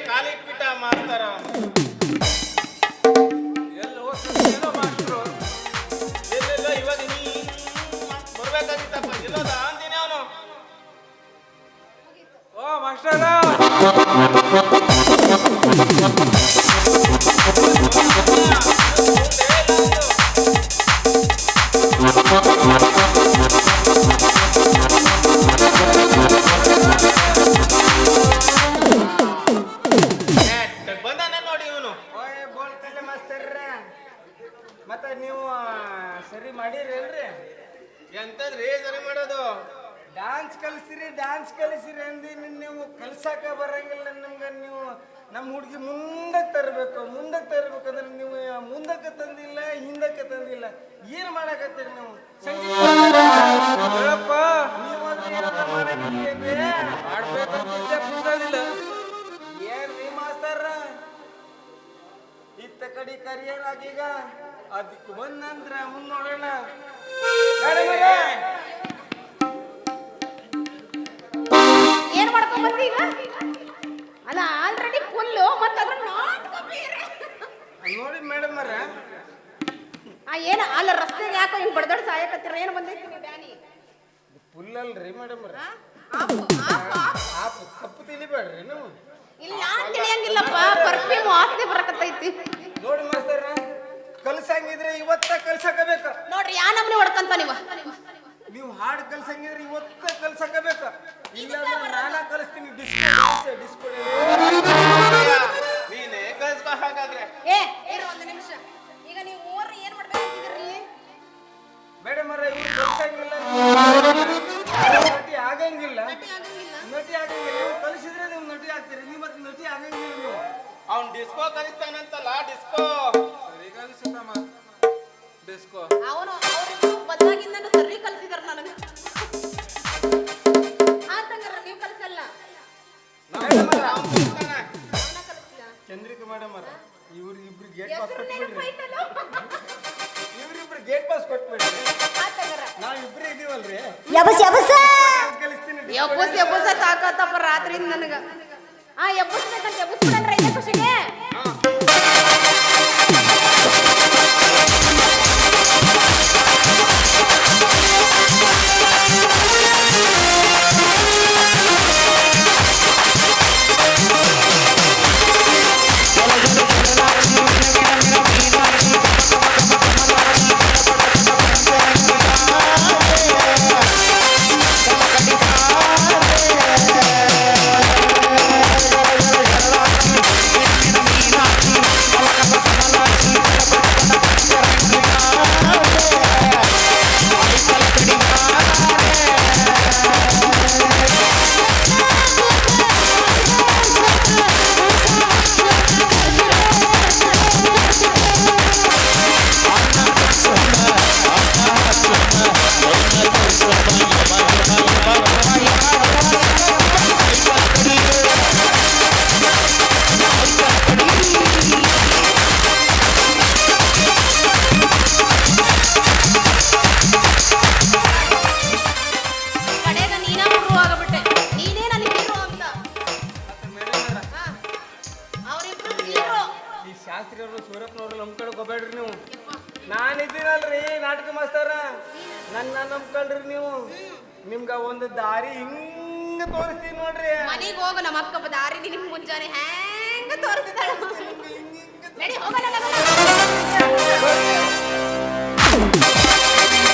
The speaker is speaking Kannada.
ಕಾಲಿಟ್ಬಿಟ್ಟ ಮಾಸ್ತರ. ಎಲ್ಲ ಹೋಗ್ತೇನೋ ಮಾಸ್ಟ್ರು. ಎಲ್ಲೆಲ್ಲ ಇವಾಗ ನೀ ಬರ್ಬೇಕಾಗಿತ್ತಪ್ಪ. ಎಲ್ಲೋದ ಅಂತೀನಿ ಅವನು. ಓ ಮಾಸ್ಟರ, ಬಂದಾನೆ ನೋಡಿ ಇವನು. ಓಯ್ ಬೋಲ್ತಲ್ಲ ಮಾಸ್ತರ್ರ. ಮತ್ತೆ ನೀವು ಸರಿ ಮಾಡಿರೇನ್ರಿ? ಎಂತದ್ರಿ ಸರಿ ಮಾಡೋದು? ಡ್ಯಾನ್ಸ್ ಕಲಿಸಿರಿ ಅಂದಿ ನೀವು ಕಲ್ಸಕ ಬರಂಗಿಲ್ಲ ನಿಮ್ಗೆ. ನೀವು ನಮ್ಮ ಹುಡುಗಿ ಮುಂದಕ್ಕೆ ತರಬೇಕು ಅಂದ್ರೆ ನೀವು ಮುಂದಕ್ಕೆ ತಂದಿಲ್ಲ, ಹಿಂದಕ್ಕೆ ತಂದಿಲ್ಲ. ಏನು ಮಾಡಕತ್ತೀರಿ ನೀವು? ಹೇಳಪ್ಪ. ನೀವು ಮಾಡಕ್ಕಿದ್ದೇನೆ ಆಡ್ಬೇಕಂತಿದ್ದೆ, ಬಿಡೋದಿಲ್ಲ. ಏನ್ರಿ ಮಾಸ್ತರ ಇತ್ತ ಕಡೆ ಕರಿಯರ್ ಆಗೀಗ ಅದಕ್ಕೆ ಬಂದಂದ್ರ ಮುಂದ್ ನೋಡೋಣ. ಏನ್ ಮಾಡ್ಕೊಂಡ್ ಬಂದಿ ಈಗ? ಅಲ್ಲ ಆಲ್ರೆಡಿ ಫುಲ್ಲು ಮತ್ತೆ ಅದ್ರ ನಾಟಕ ಬೇರೆ. ನೋಡಿ ಮೇಡಮ್ ಅವ್ರ, ಏನ ಅಲ್ಲ ರಸ್ತೆಗೆ ಯಾಕೋ ಹಿಂಗ್ ಬಡದೊಡ್ ಸಾಯಕತ್ತೀರ? ಏನು ಬಂದೈತಿ ನೀವು ಬ್ಯಾನಿ? ಫುಲ್ ಅಲ್ರಿ ಮೇಡಮ್ ಅವ್ರ. ಆಪು ಆಪು ಆಪು. ಕಪ್ಪು ತಿಳಿಬೇಡ್ರಿ ನೀವು. ಇಲ್ಲ ತಿಳಿಯಂಗಿಲ್ಲಪ್ಪ, ಪರ್ಫ್ಯೂಮ್ ವಾಸನೆ ಬರಕತ್ತೈತಿ. ನೋಡಿ ಮಾಸ್ತರ, ಕಲ್ಸಂಗಿದ್ರೆ ಇವತ್ತ ಕಲ್ಸಕಬೇಕು. ನೋಡ್ರಿ ಯಾ ನಮ್ನಿ ಹೊಡ್ಕಂತ ನೀವು ಹಾಡು ಕಲ್ಸಂಗಿದ್ರೆ ಇವತ್ತ ಕಲ್ಸಕಬೇಕು. ಇಲ್ಲಾಂದ್ರೆ ನಾನಾ ಕಲಿಸ್ತೀನಿ. ಡಿಸ್ಕೋ ನೀನೇ ಕಳ್ಸ್ಕೊ ಹಾಗಾದ್ರೆ. ಏ ಇರು ಒಂದು ನಿಮಿಷ. ಈಗ ನೀವು ಮೂವರು ಏನ್ ಮಾಡ್ಬೇಕಂತಿದ್ರಿ? ಮೇಡಮ್ ಅವ್ರ, ಇವ್ರು ಕಲ್ಸಂಗಿಲ್ಲ, ನಟಿ ಆಗಂಗಿಲ್ಲ. ನೀವು ಕಲಿಸಿದ್ರೆ ನೀವು ನಟಿ ಆಗ್ತೀರಿ. ನೀವು ಮತ್ತೆ ನಟಿ ಆಗಂಗಿಲ್ಲ. ನೀವು ಅವ್ನ್ ಡಿಸ್ಕೋ ಕಲಿಸ್ತಾನಂತಲ್ಲ, ಡಿಸ್ಕೋ. ಸರಿ ಕಲಿಸುತ್ತಮ್ಮ ಡಿಸ್ಕೋ. ಅವನು ಅವ್ರಿಬ್ರು ಬದಲಾಗಿಂದ ಸರಿ ಕಲಿಸಿದಾರ ನನಗೆ. ಆತಂಗಾರ ನೀವು ಕಲಿಸಲ್ಲ. ಚಂದ್ರಿಕಾ ಮೇಡಮ್ ಅವ್ರ, ಇವ್ರಿಬ್ರು ಗೇಟ್ ಪಾಸ್ ಹೆಸರು ಕೊಟ್ಬಿಡ್ರಿ. ನೆನಪಾಯ್ತಲ್ಲ? ಇವ್ರಿಬ್ರು ಗೇಟ್ ಪಾಸ್ ಕೊಟ್ಬಿಡ್ರಿ. ಆತಂಗಾರ ನಾವ್ ಇಬ್ರು ಇದೀವಲ್ರಿ. ಕಲಿಸ್ತೀನಿ. ಎಬ್ಬಸ ಸಾಕತ್ತಪ್ಪ ರಾತ್ರಿಯಿಂದ ನನಗ. ಎಬ್ಬಸ್ಬೇಕಂತ ಎಬ್ಬಸ್ಬಿಡಂದ್ರ ಇದೇ ಖುಷಿಗೆ. ಶಾಸ್ತ್ರಿಯವರು ಸೂರಪ್ಪನವ್ರು ನಂಬ್ಕೊಳಕ್ ಹೋಗ್ಬೇಡ್ರಿ ನೀವು. ನಾನಿದ್ದೀನಲ್ರಿ ನಾಟಕ ಮಾಸ್ತರ, ನನ್ನ ನಂಬ್ಕೊಳ್ರಿ ನೀವು. ನಿಮ್ಗ ಒಂದು ದಾರಿ ಹಿಂಗ ತೋರಿಸ್ತೀನಿ ನೋಡ್ರಿ. ಮನೆಗೆ ಹೋಗು, ನಮ್ಮ ಅಕ್ಕ ದಾರಿ ನಿನಗೆ ಮುಂಜಾನೆ ಹೆಂಗ ತೋರಿಸ್ತಾಳ.